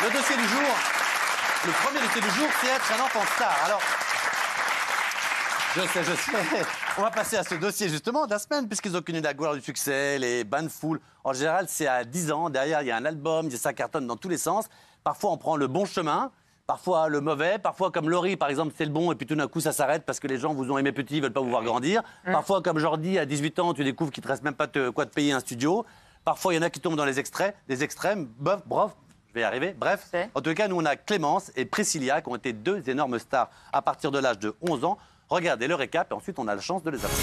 Le dossier du jour, le premier dossier du jour, c'est être un enfant star. Alors, je sais. On va passer à ce dossier justement de la semaine, puisqu'ils ont connu la gloire du succès, les bains de foule. En général, c'est à 10 ans. Derrière, il y a un album, ça cartonne dans tous les sens. Parfois, on prend le bon chemin, parfois le mauvais. Parfois, comme Laurie, par exemple, c'est le bon, et puis tout d'un coup, ça s'arrête parce que les gens vous ont aimé petit, ils veulent pas vous voir grandir. Parfois, comme Jordi, à 18 ans, tu découvres qu'il te reste même pas quoi te payer un studio. Parfois, il y en a qui tombent dans les extrêmes. Bref, je vais y arriver. Bref, en tout cas, nous, on a Clémence et Priscilla qui ont été deux énormes stars à partir de l'âge de 11 ans. Regardez le récap et ensuite, on a la chance de les appeler.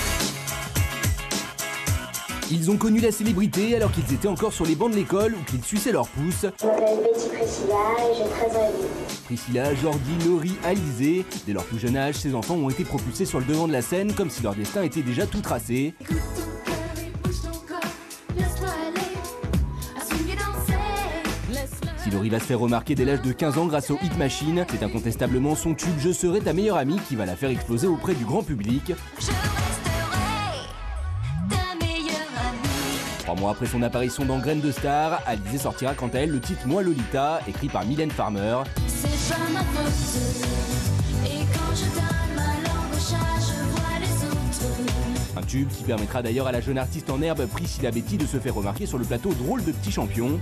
Ils ont connu la célébrité alors qu'ils étaient encore sur les bancs de l'école ou qu'ils suçaient leurs pouces. Je m'appelle Betty Priscilla et j'ai 13 ans et demi. Priscilla, Jordi, Laurie, Alizé. Dès leur plus jeune âge, ces enfants ont été propulsés sur le devant de la scène comme si leur destin était déjà tout tracé. Si Laurie va se faire remarquer dès l'âge de 15 ans grâce au Hit Machine, c'est incontestablement son tube « Je serai ta meilleure amie » qui va la faire exploser auprès du grand public. 3 mois après son apparition dans Graines de Star, Alizé sortira quant à elle le titre « Moi Lolita » écrit par Mylène Farmer. Un tube qui permettra d'ailleurs à la jeune artiste en herbe Priscilla Betty de se faire remarquer sur le plateau Drôle de petit champion.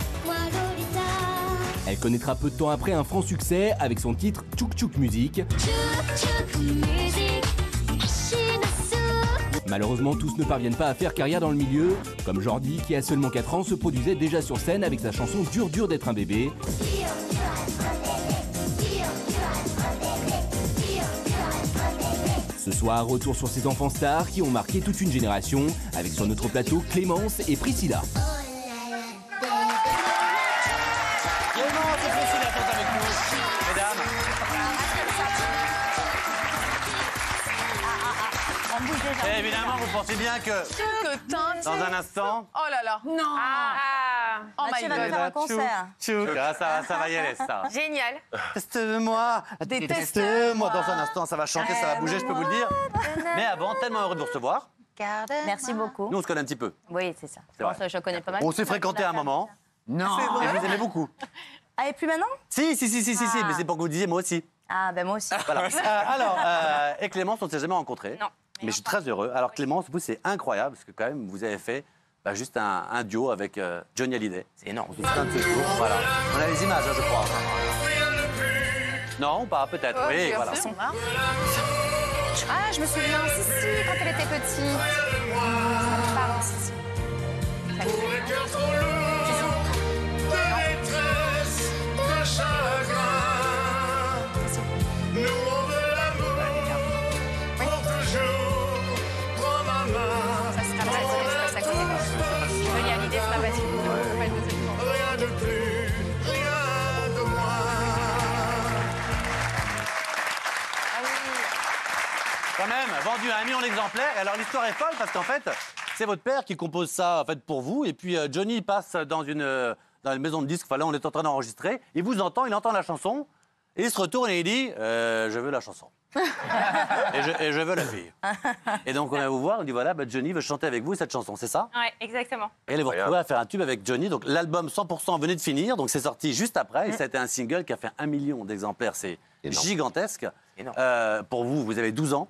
Elle connaîtra peu de temps après un franc succès avec son titre Tchouk Tchouk Musique. Malheureusement, tous ne parviennent pas à faire carrière dans le milieu, comme Jordi qui a seulement 4 ans se produisait déjà sur scène avec sa chanson Dur d'être un bébé. Ce soir, retour sur ces enfants stars qui ont marqué toute une génération avec sur notre plateau Clémence et Priscilla. Clémence et Priscilla sont avec nous, mesdames. Et évidemment, vous pensez bien que dans un instant... Oh là là. Non. Oh my Mathieu va nous faire un concert. Ça va y aller, ça. Génial. Déteste-moi, déteste-moi. Dans un instant, ça va chanter, ça va bouger, je peux vous le dire. Mais avant, tellement heureux de vous recevoir. Merci beaucoup. Nous, on se connaît un petit peu. Oui, c'est ça. C'est vrai. Bon, ça, je connais pas mal. On s'est fréquenté à un moment. Non. Et je vous aimais beaucoup. Ah, et plus maintenant? Si, mais c'est pour que vous le disiez, moi aussi. Ah, ben moi aussi. Voilà. Alors, et Clémence, on ne s'est jamais rencontrés. Non. Mais je suis très heureux. Alors, Clémence, vous, c'est incroyable, parce que quand même, vous avez fait juste un duo avec Johnny Hallyday. C'est énorme. On se souvient de ce jour. Voilà. On a les images, hein, je crois. Non, pas, peut-être. Oui, voilà. Ah, je me souviens, si, quand elle était petite. Ça me parle, si. Ça, c'est pas facile, c'est pas ça que je veux dire, l'idée, c'est pas facile. Rien de plus, rien de moins. Ah oui. Quand même, vendu à 1 million d'exemplaires. Et alors, l'histoire est folle, parce qu'en fait, c'est votre père qui compose ça en fait, pour vous. Et puis, Johnny passe dans une maison de disques. Enfin, là, on est en train d'enregistrer. Il vous entend, il entend la chanson. Et il se retourne et il dit je veux la chanson. et je veux la fille. Et donc, on vient vous voir, on dit voilà, Johnny veut chanter avec vous cette chanson, c'est ça? Ouais, exactement. Et allez vous retrouver à faire un tube avec Johnny. Donc, l'album 100% venait de finir. Donc, c'est sorti juste après. Et ça a été un single qui a fait 1 million d'exemplaires. C'est gigantesque. Pour vous, vous avez 12 ans.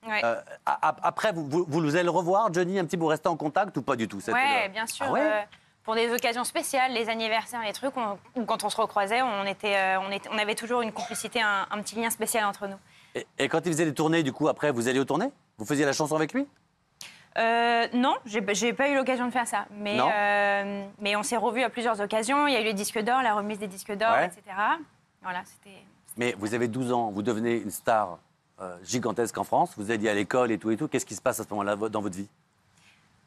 Ouais. Après, vous allez le revoir, Johnny, un petit peu, vous restez en contact ou pas du tout? Ouais, bien sûr. Ah ouais pour des occasions spéciales, les anniversaires, les trucs, ou quand on se recroisait, on avait toujours une complicité, un petit lien spécial entre nous. Et quand il faisait des tournées, du coup, après, vous alliez aux tournées? Vous faisiez la chanson avec lui? Non, j'ai pas eu l'occasion de faire ça. Mais on s'est revus à plusieurs occasions. Il y a eu les disques d'or, la remise des disques d'or, etc. Voilà, c'était... Mais vous avez 12 ans, vous devenez une star gigantesque en France. Vous alliez à l'école et tout. Qu'est-ce qui se passe à ce moment-là dans votre vie?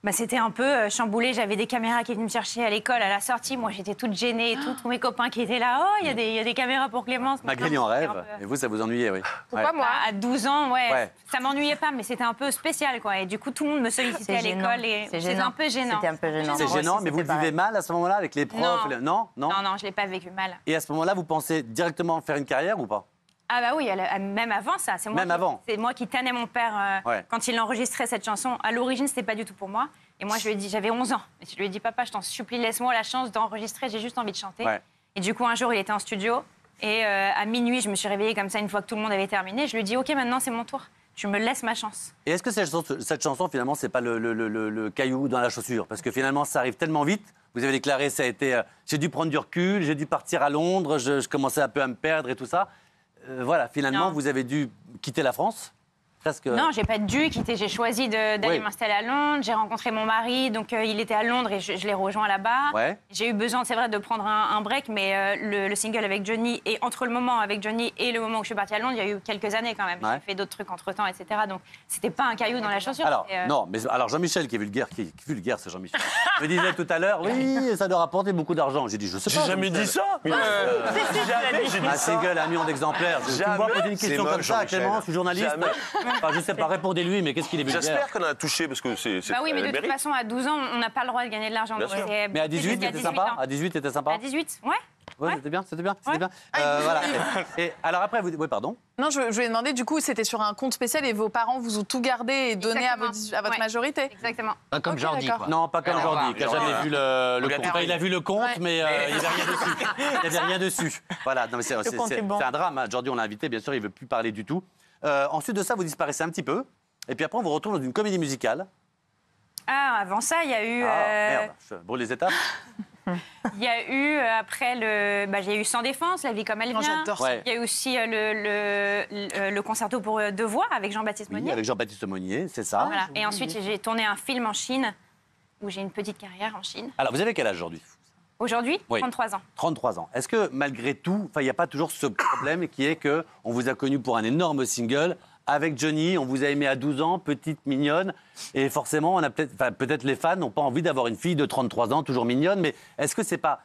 C'était un peu chamboulé. J'avais des caméras qui venaient me chercher à l'école, à la sortie. Moi, j'étais toute gênée et tout. Tous mes copains qui étaient là. Oh, il y a des caméras pour Clémence. Magali en rêve. Et vous, ça vous ennuyait, oui. Pourquoi moi? À 12 ans, ça m'ennuyait pas, mais c'était un peu spécial, quoi. Et du coup, tout le monde me sollicitait à l'école. C'était un peu gênant. C'était un peu gênant. C'est gênant, mais vous le vivez mal à ce moment-là avec les profs? Non, non, je l'ai pas vécu mal. Et à ce moment-là, vous pensez directement faire une carrière ou pas? Ah bah oui, même avant ça. C'est moi qui tannais mon père quand il enregistrait cette chanson. À l'origine, c'était pas du tout pour moi. Et moi, je lui ai dit, j'avais 11 ans. Et je lui ai dit, papa, je t'en supplie, laisse-moi la chance d'enregistrer, j'ai juste envie de chanter. Et du coup, un jour, il était en studio. Et à minuit, je me suis réveillée comme ça, une fois que tout le monde avait terminé. Je lui ai dit, OK, maintenant, c'est mon tour. Tu me laisses ma chance. Et est-ce que cette chanson, finalement, c'est pas le caillou dans la chaussure? Parce que finalement, ça arrive tellement vite. Vous avez déclaré, ça a été... j'ai dû prendre du recul, j'ai dû partir à Londres, je commençais un peu à me perdre et tout ça. Voilà, finalement, Non. vous avez dû quitter la France. Presque... Non, j'ai pas dû quitter. J'ai choisi d'aller m'installer à Londres. J'ai rencontré mon mari, donc il était à Londres et je l'ai rejoint là-bas. Ouais. J'ai eu besoin, c'est vrai, de prendre un break, mais le single avec Johnny et entre le moment avec Johnny et le moment où je suis partie à Londres, il y a eu quelques années quand même. Ouais. J'ai fait d'autres trucs entre-temps, etc. Donc c'était pas un caillou dans la chaussure. Alors, c'était, non, mais alors Jean-Michel, qui est vulgaire, qui est vulgaire, c'est Jean-Michel, me disait tout à l'heure, oui, ça doit rapporter beaucoup d'argent. J'ai dit, je sais pas. J'ai jamais dit ça. Jamais j'ai dit Un ça. single à 1 million d'exemplaires. Tu me vois poser une question moche, comme ça, Jean-Michel. Clément, je suis journaliste. Jamais. Enfin, je sais pas, répondez-lui, mais qu'est-ce qu'il est vulgaire. J'espère qu'on a touché parce que c'est. Bah oui, mais de elle toute mérite. façon, à 12 ans, on n'a pas le droit de gagner de l'argent. Bien donc sûr. c'est- Mais à 18, jusqu'à c'était sympa. ans. À 18, c'était sympa. À 18, ouais. Ouais, c'était bien, c'était bien, c'était Ouais. bien. Voilà. Et alors après, vous... Oui, pardon. Non, je voulais demander, du coup, c'était sur un compte spécial et vos parents vous ont tout gardé et donné à, Exactement. à votre Ouais. majorité? Exactement. Pas comme Ok, Jordi, d'accord. quoi. Non, pas comme Jordi, qui n'a jamais vu le compte. Obligatoire. Enfin, il a vu le compte, Ouais. mais il n'y avait rien dessus. Il n'y avait rien dessus. Voilà, non, mais c'est un drame. Hein. Jordi, on l'a invité, bien sûr, il ne veut plus parler du tout. Ensuite de ça, vous disparaissez un petit peu. Et puis après, on vous retrouve dans une comédie musicale. Ah, avant ça, il y a eu. Merde, je brûle les étapes. Il y a eu après j'ai eu Sans défense, La vie comme elle Non, vient. j'adore ça. Ouais. Il y a eu aussi le concerto pour deux voix avec Jean-Baptiste Oui, Monnier. avec Jean-Baptiste Monnier, c'est ça. Voilà. Et ensuite, j'ai tourné un film en Chine où j'ai une petite carrière en Chine. Alors, vous avez quel âge aujourd'hui? Aujourd'hui, Oui. 33 ans. 33 ans. Est-ce que malgré tout, il n'y a pas toujours ce problème qui est que on vous a connu pour un énorme single avec Johnny, on vous a aimé à 12 ans, petite, mignonne, et forcément, on a peut-être les fans n'ont pas envie d'avoir une fille de 33 ans, toujours mignonne, mais est-ce que c'est pas...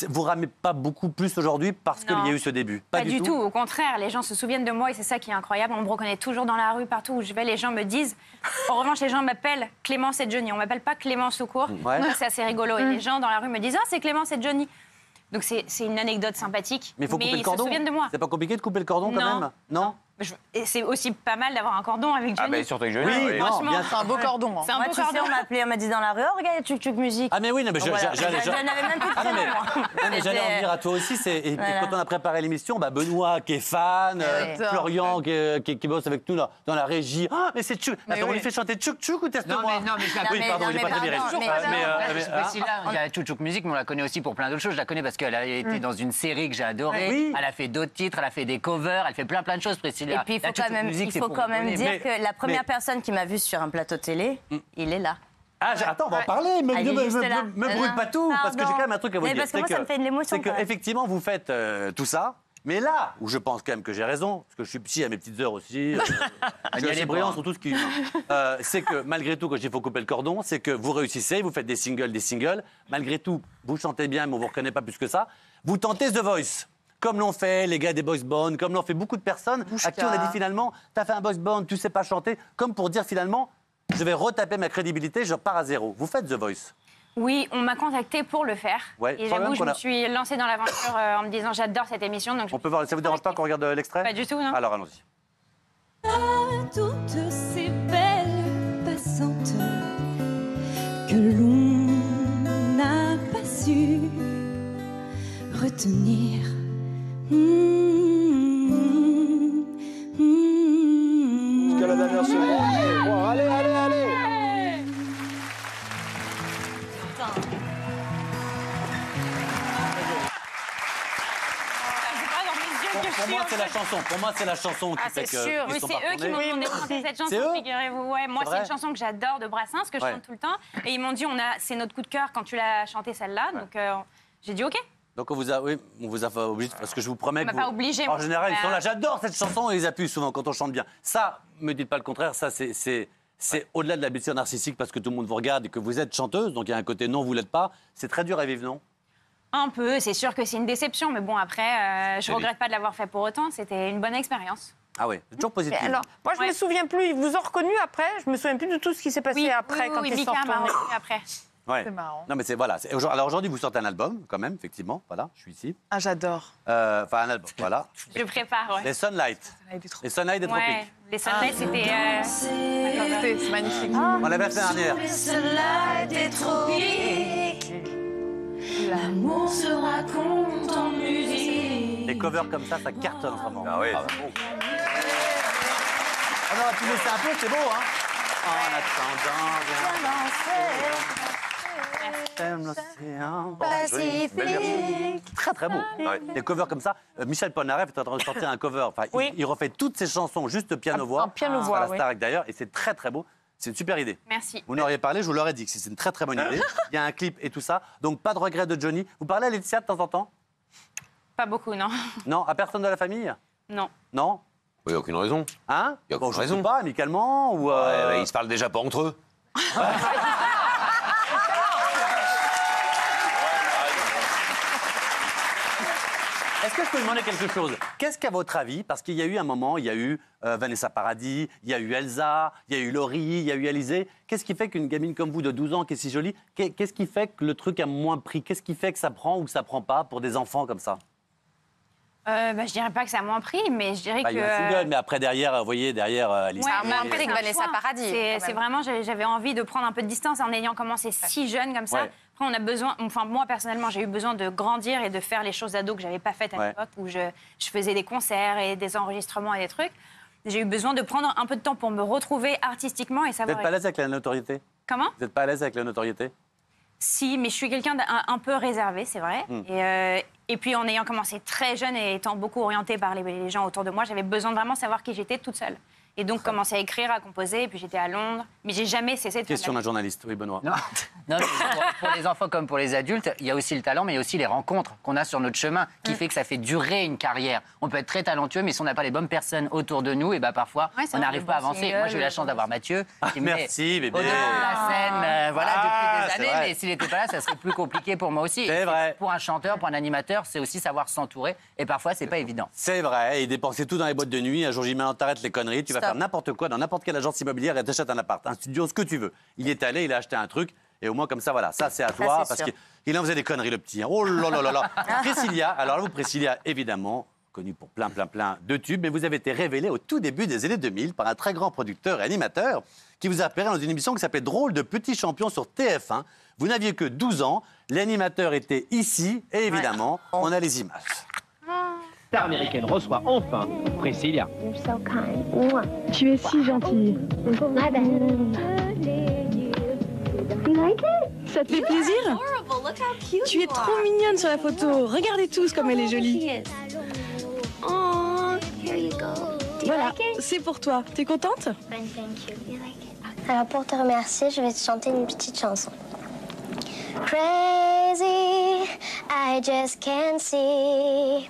Vous ramez pas beaucoup plus aujourd'hui parce qu'il y a eu ce début? Pas du tout. Au contraire, les gens se souviennent de moi et c'est ça qui est incroyable. On me reconnaît toujours dans la rue, partout où je vais, les gens me disent. En revanche, les gens m'appellent Clémence et Johnny. On m'appelle pas Clémence au court. Ouais. Donc, c'est assez rigolo. Et les gens dans la rue me disent c'est Clémence et Johnny. Donc c'est une anecdote sympathique. Mais il faut couper le ils cordon. se souviennent de moi. C'est pas compliqué de couper le cordon quand Non. même? Non. Et c'est aussi pas mal d'avoir un cordon avec Johnny. Ah, ben surtout avec Johnny. Oui, non, franchement. bien C'est un beau cordon. hein. C'est un Moi, beau tu sais, cordon. on m'a appelé, on m'a dit dans la rue, oh, regarde, Tchouk Tchouk Musique. Ah mais oui, non, mais Donc voilà. Je n'avais même plus de Ah non, prénom, moi. non, mais j'allais en dire à toi aussi, et Voilà. quand on a préparé l'émission, Benoît qui est fan, Ouais. Florian qui bosse avec nous dans la régie. Ah, mais c'est Tchouk. Mais Attends, on oui. lui fait chanter Tchouk Tchouk ou teste-moi? Non, mais je la Non, Oui, mais- pardon, non, il est mais pas très bien. pardon, mais- Priscilla, il y a Tchouk Tchouk Musique, mais on la connaît aussi pour plein d'autres choses. Je la connais parce qu'elle a été dans une série que j'ai adorée. Oui. Elle a fait d'autres titres, elle a fait des covers, elle fait plein de choses, Priscilla. Et puis, La Tchouk Tchouk Musique, il c'est faut pour quand même rigoler. dire Mais- que la première mais- personne qui m'a vue sur un plateau télé, il est là. Ah, attends, on va en parler. Ah, il est juste là. Me brûle pas tout, parce que j'ai quand même un truc à vous Mais dire. parce que moi, ça me fait de l'émotion, C'est quand même. qu'effectivement, vous faites tout ça. Mais là, où je pense quand même que j'ai raison, parce que je suis psy à mes petites heures aussi, je suis assez brillant sur tout ce qui... c'est que malgré tout, quand il faut couper le cordon, c'est que vous réussissez, vous faites des singles. Malgré tout, vous chantez bien, mais on ne vous reconnaît pas plus que ça. Vous tentez The Voice, comme l'ont fait les gars des boys band, comme l'ont fait beaucoup de personnes, à qui on a dit finalement, t'as fait un boys band, tu sais pas chanter, comme pour dire finalement, je vais retaper ma crédibilité, je repars à zéro. Vous faites The Voice. Oui, on m'a contacté pour le faire. Ouais, Et problème j'avoue, je qu'on me a- suis lancée dans l'aventure en me disant j'adore cette émission. Donc On peut voir, ça vous dérange pas qu'on regarde l'extrait? Pas du tout, non. Alors allons-y. Toutes ces belles passantes que l'on n'a pas su retenir. Jusqu'à la dernière seconde. Bon, allez, allez, allez. C'est pas dans mes yeux que je Pour suis, moi, en c'est la fait. chanson. Pour moi, c'est la chanson qui Ah, fait c'est que. sûr. ils Oui, sont c'est pas eux qui retournés. m'ont demandé de chanter cette chanson, C'est eux figurez-vous. Ouais, moi, C'est c'est une vrai chanson que j'adore de Brassens, que je Ouais. chante tout le temps. Et ils m'ont dit, c'est notre coup de cœur quand tu l'as chantée celle-là. Donc, j'ai dit OK. Donc on vous a fait obligé, parce que je vous promets On que m'a pas obligé, en moi. général, ils sont Ouais. là. J'adore cette chanson et ils appuient souvent quand on chante bien. Ça, me dites pas le contraire. Ça, c'est au-delà de la blessure narcissique parce que tout le monde vous regarde et que vous êtes chanteuse. Donc il y a un côté non, vous l'êtes pas. C'est très dur à vivre, non? Un peu, c'est sûr que c'est une déception. Mais bon, après, je regrette pas de l'avoir fait pour autant. C'était une bonne expérience. Ah oui, c'est toujours positif. Alors, moi, je Ouais. me souviens plus. Ils vous ont reconnu après. Je me souviens plus de tout ce qui s'est passé après quand ils sont Mika m'a retournés. reconnu après. Ouais. C'est marrant. Non mais c'est voilà. Alors aujourd'hui, vous sortez un album quand même, effectivement. Voilà, je suis ici. Ah, j'adore. Enfin un album. Voilà. Je prépare, ouais. Les Sunlight. Il est trop... Les Sunlight des Ouais, Tropiques. les Sunlight, c'était... C'est magnifique. On l'avait fait l'année dernière. L'amour se raconte en covers comme ça cartonne en ce moment. Ah oui. Ah non, tu laisses un peu, c'est beau, hein. En attendant, l'océan Pacifique. Très très beau. Des covers comme ça. Michel Polnareff est en train de sortir un cover. Enfin, il refait toutes ses chansons juste piano-voix. En piano-voix, la Starac d'ailleurs, et c'est très très beau. C'est une super idée. Merci. Vous n'auriez parlé, je vous l'aurais dit que c'est une très très bonne idée. Il y a un clip et tout ça. Donc pas de regret de Johnny. Vous parlez à Laetitia de temps en temps? Pas beaucoup, non. Non, à personne de la famille? Non. Non? Il n'y a aucune raison. Hein? Il n'y a aucune raison. Pas, amicalement ou Ouais, ils se parlent déjà pas entre eux. Est-ce que je peux demander quelque chose? Qu'est-ce qu'à votre avis, parce qu'il y a eu un moment, il y a eu Vanessa Paradis, il y a eu Elsa, il y a eu Laurie, il y a eu Alizée. Qu'est-ce qui fait qu'une gamine comme vous de 12 ans, qui est si jolie, qu'est-ce qui fait que le truc a moins pris? Qu'est-ce qui fait que ça prend ou que ça prend pas pour des enfants comme ça? Je dirais pas que ça a moins pris, mais je dirais Il y a un que... single, mais après, derrière, vous voyez, derrière Alice. Ça a moins pris c'est que un Vanessa choix. Paradis. C'est vraiment, j'avais envie de prendre un peu de distance en ayant commencé si jeune comme ça. Ouais. Après, on a besoin, enfin moi personnellement, j'ai eu besoin de grandir et de faire les choses d'ado que j'avais pas faites à l'époque, où je faisais des concerts et des enregistrements et des trucs. J'ai eu besoin de prendre un peu de temps pour me retrouver artistiquement et Vous savoir... n'êtes pas à l'aise avec la notoriété? Comment? Vous n'êtes pas à l'aise avec la notoriété? Si, mais je suis quelqu'un d'un peu réservé, c'est vrai. Et puis, en ayant commencé très jeune et étant beaucoup orientée par les gens autour de moi, j'avais besoin de vraiment savoir qui j'étais toute seule. Et donc, commencer à écrire, à composer. Et puis, j'étais à Londres. Mais j'ai jamais cessé de Question faire d'un journaliste, oui, Benoît. Non, mais pour les enfants comme pour les adultes, il y a aussi le talent, mais il y a aussi les rencontres qu'on a sur notre chemin qui fait que ça fait durer une carrière. On peut être très talentueux, mais si on n'a pas les bonnes personnes autour de nous, et ben parfois, on n'arrive pas à avancer. Moi, j'ai eu la chance d'avoir Mathieu. Qui me met merci, bébé. au-devant de la scène, voilà, depuis c'est des vrai. années. Mais s'il n'était pas là, ça serait plus compliqué pour moi aussi. C'est vrai. Pour un chanteur, pour un animateur, c'est aussi savoir s'entourer. Et parfois, c'est pas évident. C'est vrai, et dépenser tout dans les boîtes de nuit. Un jour, j'y mets, t'arrêtes les conneries, tu vas Stop. faire n'importe quoi dans n'importe quelle agence immobilière et t'achètes un appart, un studio, ce que tu veux. Il y est allé, il a acheté un truc, et au moins comme ça, voilà, ça c'est à toi, c'est parce sûr. qu'il en faisait des conneries, le petit. Hein. Oh là là là là. Priscilla, alors là, vous, Priscilla, évidemment, connue pour plein de tubes, mais vous avez été révélée au tout début des années 2000 par un très grand producteur et animateur qui vous a repéré dans une émission qui s'appelait Drôle de petits champions sur TF1. Vous n'aviez que 12 ans, l'animateur était ici, et évidemment, on a les images. Star américaine reçoit enfin Priscilla. You're so kind. Tu es si gentille. My bad. You like it? Ça te fait plaisir? Tu es trop mignonne sur la photo. Regardez tous comme elle est jolie. Oh, here you go. Do you Voilà, like it? c'est pour toi. T'es contente? Fine, thank you. You like it? Alors pour te remercier, je vais te chanter une petite chanson. Crazy, I just can't see.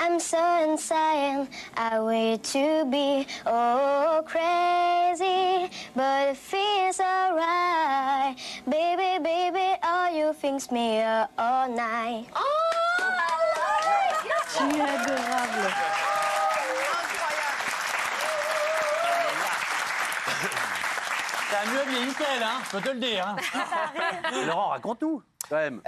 I'm so insane, I wait to be oh crazy, but it feels alright. Baby, baby, all you think's me all night. Tu es adorable. T'as mieux vieilli qu'elle, hein, je peux te le dire. Hein. Laurent, raconte-nous, quand même.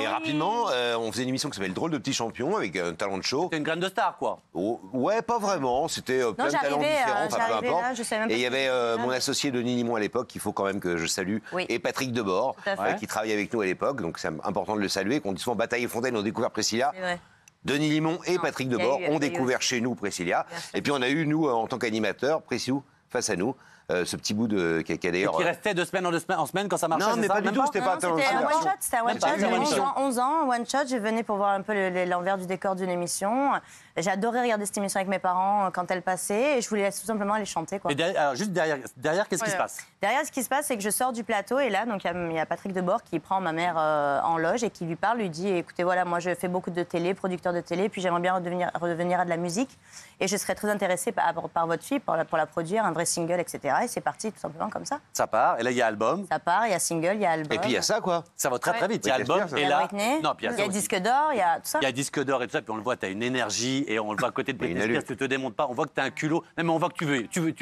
Rapidement, on faisait une émission qui s'appelle Drôle de petits champions avec un talent de show. C'était une graine de star, quoi. Oh, ouais, pas vraiment. C'était plein de talents différents, enfin, peu j'arrivais importe. là, je savais même pas Et il y qui avait c'était. mon associé Denis Limon à l'époque, qu'il faut quand même que je salue, Oui. et Patrick Debord, Tout à fait. qui travaillait avec nous à l'époque. Donc c'est important de le saluer. Qu'on dit souvent Bataille et Fontaine, on a découvert Priscilla. C'est vrai. Denis Limon et Patrick il y a Debord eu- il y ont a eu découvert aussi. chez nous Priscilla. Bien sûr. Et puis on a eu, nous, en tant qu'animateurs, Priscilla face à nous, ce petit bout de qui a Et d'ailleurs. qui restait de semaine en semaine quand ça marchait. Non, c'est mais ça, pas du même tout, c'était pas C'était un one shot, c'était un one Même pas, shot. c'est un J'avais one shot. 11 ans, one shot. Je venais pour voir un peu l'envers du décor d'une émission. J'adorais regarder cette émission avec mes parents quand elle passait et je voulais tout simplement aller chanter. Quoi. Et derrière, alors, juste derrière qu'est-ce qui se passe? Derrière, ce qui se passe, c'est que je sors du plateau et là, donc il y a Patrick Debord qui prend ma mère en loge et qui lui parle, lui dit écoutez, voilà, moi je fais beaucoup de télé, producteur de télé, puis j'aimerais bien redevenir à de la musique et je serais très intéressée par votre fille pour la produire, un vrai single, etc. Et c'est parti tout simplement comme ça. Ça part, et là il y a album. Ça part, il y a single, il y a album. Et puis il y a ça, quoi. Ça va très très vite. Il y a Oui, album, j'espère, ça. et Il y a là. Whitney, Non, puis il y a ça aussi. disque d'or, il y a tout ça. Il y a disque d'or et tout ça, puis on le voit, tu as une énergie et on le voit à côté de Britney Spears, tu te démontes pas, on voit que tu as un culot. Non, mais on voit que tu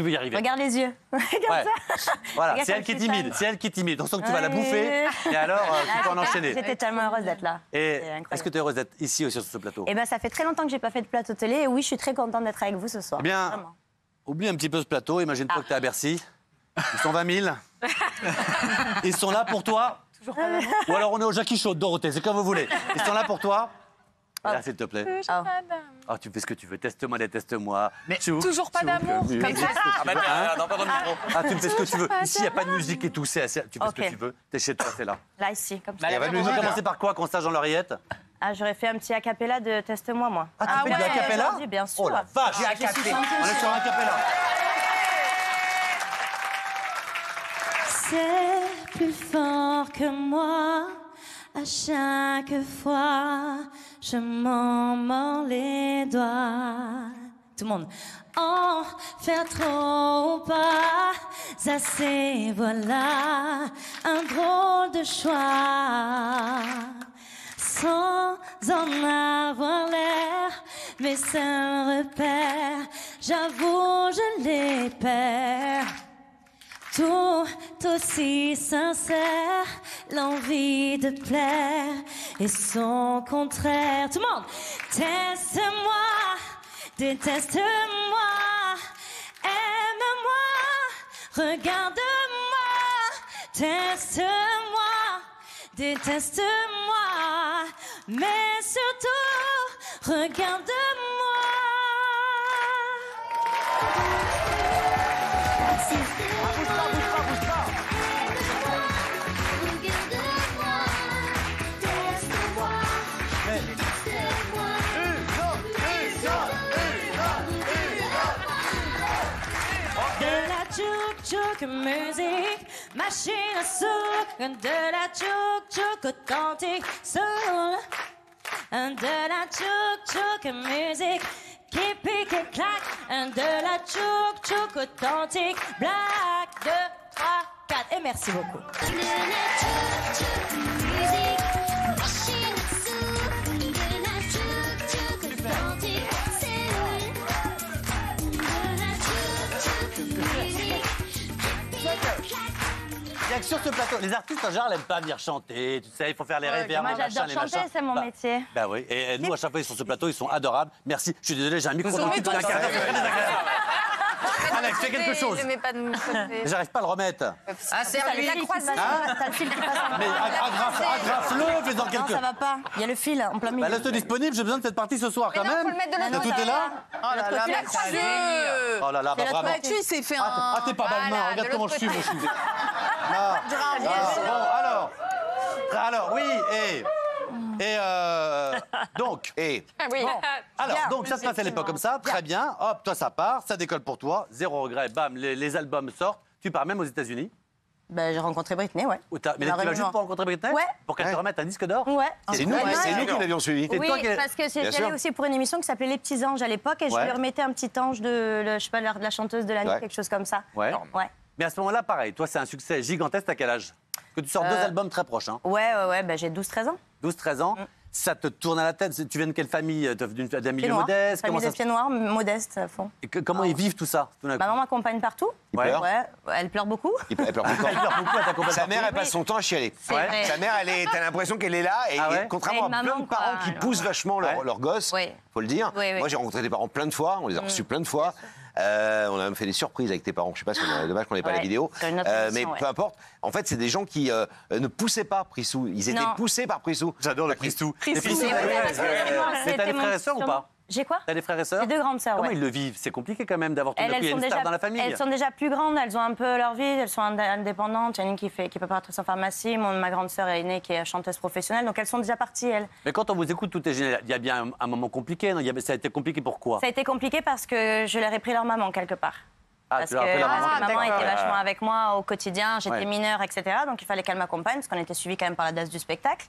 veux y arriver. Regarde les yeux. Regarde ça. Voilà, Regarde c'est elle comme qui est je suis timide, fan. c'est elle qui est timide. On sent que tu vas la Ouais. bouffer et alors tu peux en enchaîner. J'étais tellement heureuse d'être là. Et C'est incroyable. est-ce que tu es heureuse d'être ici aussi sur ce plateau? Eh ben, ça fait très longtemps que j'ai pas fait de plateau télé et oui, je suis très contente d'être avec vous ce soir. Eh bien, Vraiment. oublie un petit peu ce plateau, imagine-toi que tu es à Bercy. Ils sont 20 000. Ils sont là pour toi. Ou alors on est au Jackie Chaud de Dorothée, c'est comme vous voulez. Ils sont là pour toi. Là, s'il te plaît. Oh, tu fais ce que tu veux. Teste-moi, déteste-moi. Mais toujours pas d'amour, comme ça. Ah, bah, non, pas dans le micro. Ah, tu me fais ce que tu veux. Ici, il n'y a pas de musique et tout. Tu fais ce que tu veux. T'es chez toi, c'est là. Là, ici, comme ça. On va commencer par quoi, qu'on sache dans l'oreillette? Ah, j'aurais fait un petit acapella de Teste-moi, moi. Ah, tu fais du acapella? Aujourd'hui, bien sûr. Oh la vache! On est sur un acapella. C'est plus fort que moi. À chaque fois, je m'en mords les doigts. Tout le monde. En faire trop ou pas assez, voilà un drôle de choix. Sans en avoir l'air, mes seuls repères, j'avoue, je les perds. Tout aussi sincère, l'envie de plaire et son contraire. Tout le monde, teste-moi, déteste-moi, aime-moi, regarde-moi, teste-moi, déteste-moi, mais surtout, regarde-moi. Tchouk musique, machine à soul, de la tchouk authentique soul, de la tchouk musique qui pique et claque, de la tchouk authentique, black, 2, 3, 4 et merci beaucoup. De la tchouk musique, machine à soul, de la tchouk authentique soul, de la tchouk musique. Il y a que sur ce plateau, les artistes en général n'aiment pas venir chanter, tu sais, il faut faire les réverbes, moi j'adore chanter, c'est mon métier. Bah oui, et nous à chaque fois ils sont sur ce plateau, ils sont adorables. Merci, je suis désolé, j'ai un micro dans le cul. Alex, fais quelque chose. J'arrive pas à le remettre. Ah, c'est lui. T'as le fil qui passe en Mais agrafe-le, fais-dans quelque... Non, ça va pas. Il y a le fil en plein milieu. Bah laisse-le disponible, j'ai besoin de cette partie ce soir quand même. faut le mettre de l'autre Tout est là. Oh là là, Mathieu. Oh là là, bah bravo. Mathieu, il s'est fait un... Ah, t'es pas balmain, regarde comment je suis, moi je suis. Alors, oui, donc, oui. alors, donc ça se passe à l'époque comme ça, très bien, hop, toi ça part, ça décolle pour toi, zéro regret, bam, les albums sortent, tu pars même aux États-Unis. Ben, j'ai rencontré Britney, ouais. Mais tu vas juste pour rencontrer Britney? Ouais. Pour qu'elle te remette un disque d'or? Ouais. C'est nous qui l'avions suivi. Oui, parce que j'étais allée aussi pour une émission qui s'appelait Les Petits Anges à l'époque et je lui remettais un petit ange de la chanteuse de l'année, quelque chose comme ça. Ouais. Mais à ce moment-là, pareil, toi c'est un succès gigantesque, à quel âge? Que tu sors 2 albums très proches. Hein. Ouais, ben, j'ai 12-13 ans. 12-13 ans. Ça te tourne à la tête. Tu viens de quelle famille? D'un milieu modeste? Famille de pieds noirs, modeste à fond. Et comment ils vivent tout ça? Ma maman m'accompagne partout. Ouais. Elle pleure beaucoup. Elle pleure beaucoup. Elle t'accompagne Sa mère, elle partout. passe son temps à chialer. Vrai. Sa mère, t'as l'impression qu'elle est là. Et contrairement à plein de parents qui poussent vachement leurs gosses, faut le dire. Moi, j'ai rencontré des parents plein de fois. On les a reçus plein de fois. On a même fait des surprises avec tes parents. Je sais pas si on a dommage qu'on n'ait pas la vidéo. Mais peu importe. En fait, c'est des gens qui ne poussaient pas Prissou. Ils étaient poussés par Prissou. J'adore le Prissou. Mais t'as des frères et sœurs ou pas? J'ai quoi? T'as des frères et sœurs? J'ai 2 grandes sœurs. Comment ils le vivent? C'est compliqué quand même d'avoir tout d'un coup une star dans la famille. Elles sont déjà plus grandes, elles ont un peu leur vie, elles sont indépendantes. Il y en a une qui prépare en pharmacie, ma grande sœur est aînée qui est chanteuse professionnelle, donc elles sont déjà parties, elles. Mais quand on vous écoute, tout est génial. Il y a bien un moment compliqué, non? Ça a été compliqué pourquoi? Ça a été compliqué parce que je leur ai pris leur maman quelque part. Parce que maman était vachement avec moi au quotidien, j'étais mineure, etc. Donc il fallait qu'elle m'accompagne parce qu'on était suivis quand même par la DAS du spectacle.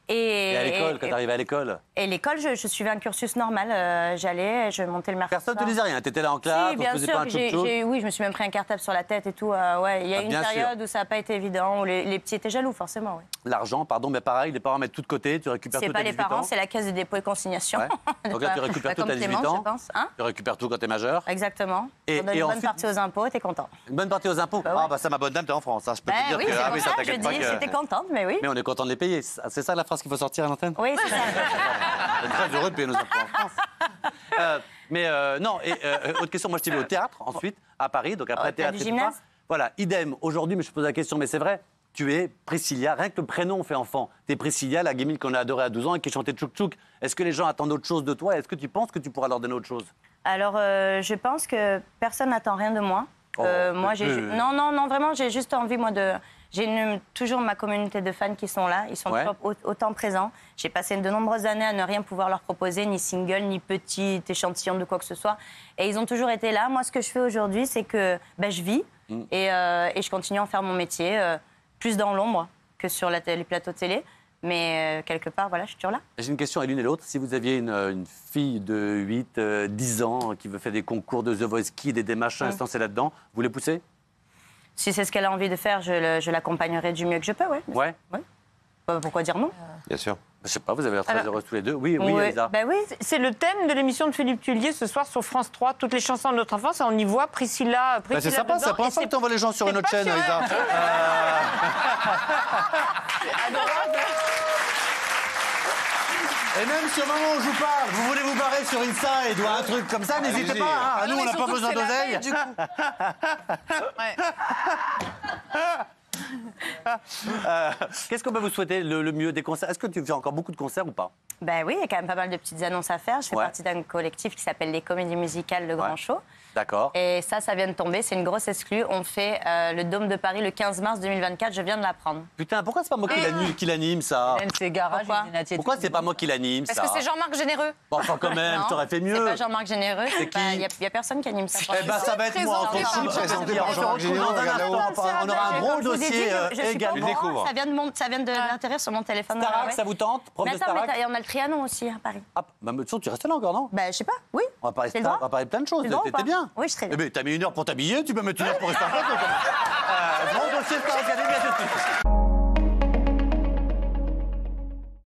Et à l'école, quand t'arrivais à l'école? Et l'école, je suivais un cursus normal. J'allais, je montais le mercredi. Personne ne te disait rien? T'étais là en classe, si, bien on te faisait sûr, pas un tchouk-tchouk? oui, je me suis même pris un cartable sur la tête et tout. Il y a eu une période où ça n'a pas été évident, où les petits étaient jaloux, forcément. L'argent, pardon, mais pareil, les parents mettent tout de côté, tu récupères tout à 18 ans? C'est pas les parents, c'est la caisse des dépôts et consignations. Ouais. Donc là, tu récupères tout à 18 ans. Tu récupères tout quand t'es majeur. Exactement. On donne une bonne partie aux impôts, t'es content. Une bonne partie aux impôts? Ah, bah ça, ma bonne dame, t'es en France. Je peux te dire que ça t'inquiète pas. J'étais contente, mais oui. Mais on est content de les payer. C'est ça la phrase qu'il faut sortir à l'antenne? Oui, c'est ça. On est très heureux de payer nos impôts en France. Non, autre question, moi je t'ai vu au théâtre ensuite, à Paris, donc après théâtre et tout ça. Voilà, idem, aujourd'hui, mais je pose la question, mais c'est vrai, tu es Priscilla. Rien que le prénom fait enfant. Tu es Priscilla, la gamine qu'on a adorée à 12 ans et qui chantait Tchouk Tchouk. Est-ce que les gens attendent autre chose de toi? Est-ce que tu penses que tu pourras leur donner autre chose? Alors, je pense que personne n'attend rien de moi. Moi, non, vraiment, j'ai juste envie, moi, de... J'ai toujours ma communauté de fans qui sont là. Ils sont toujours autant présents. J'ai passé de nombreuses années à ne rien pouvoir leur proposer, ni single, ni petit échantillon de quoi que ce soit. Et ils ont toujours été là. Moi, ce que je fais aujourd'hui, c'est que je vis et je continue à en faire mon métier, plus dans l'ombre que sur les plateaux de télé. Mais quelque part, voilà, je suis toujours là. J'ai une question à l'une et l'autre. Si vous aviez une fille de 8, 10 ans qui veut faire des concours de The Voice Kids et des machins, se lancer là-dedans, vous les poussez? Si c'est ce qu'elle a envie de faire, je l'accompagnerai du mieux que je peux, oui. Ouais. Pourquoi dire non? Bien sûr. Je sais pas, vous avez l'air très heureuses tous les deux. Oui, Elisa. Oui, c'est le thème de l'émission de Philippe Tullier ce soir sur France 3, toutes les chansons de notre enfance. On y voit Priscilla. C'est sympa, c'est la première fois que tu envoies les gens sur une autre chaîne, Elisa. Et même si au moment où je vous parle, vous voulez vous barrer sur Inside ou un truc comme ça, n'hésitez pas. Nous, on n'a pas besoin d'oseille. Qu'est-ce qu'on peut vous souhaiter le mieux des concerts? Est-ce que tu fais encore beaucoup de concerts ou pas? Ben oui, il y a quand même pas mal de petites annonces à faire. Je fais partie d'un collectif qui s'appelle les Comédies Musicales Le Grand Show. D'accord. Et ça vient de tomber, c'est une grosse exclue. On fait le Dôme de Paris le 15 mars 2024, je viens de l'apprendre. Putain, pourquoi c'est pas moi qui l'anime, ça? C'est garage. Pourquoi c'est pas moi qui l'anime, ça? Parce que c'est Jean-Marc Généreux. Bon, enfin, quand même, t'aurais fait mieux. C'est pas Jean-Marc Généreux. Il y a personne qui anime ça. Eh ben, ça va être moi, en on aura un gros dossier également. Ça vient de l'intérieur sur mon téléphone. Starac, ça vous tente? Prof de Starac? Et on a le Trianon aussi à Paris. Ah, bah, tu restes là encore, non? Bah, je sais pas, oui. On va parler de plein de choses. T'étais bien. Oui, je serais bien. Eh bien, t'as mis 1 heure pour t'habiller, tu peux mettre 1 heure pour rester en place. Gros dossier Star Academy, à tout de suite.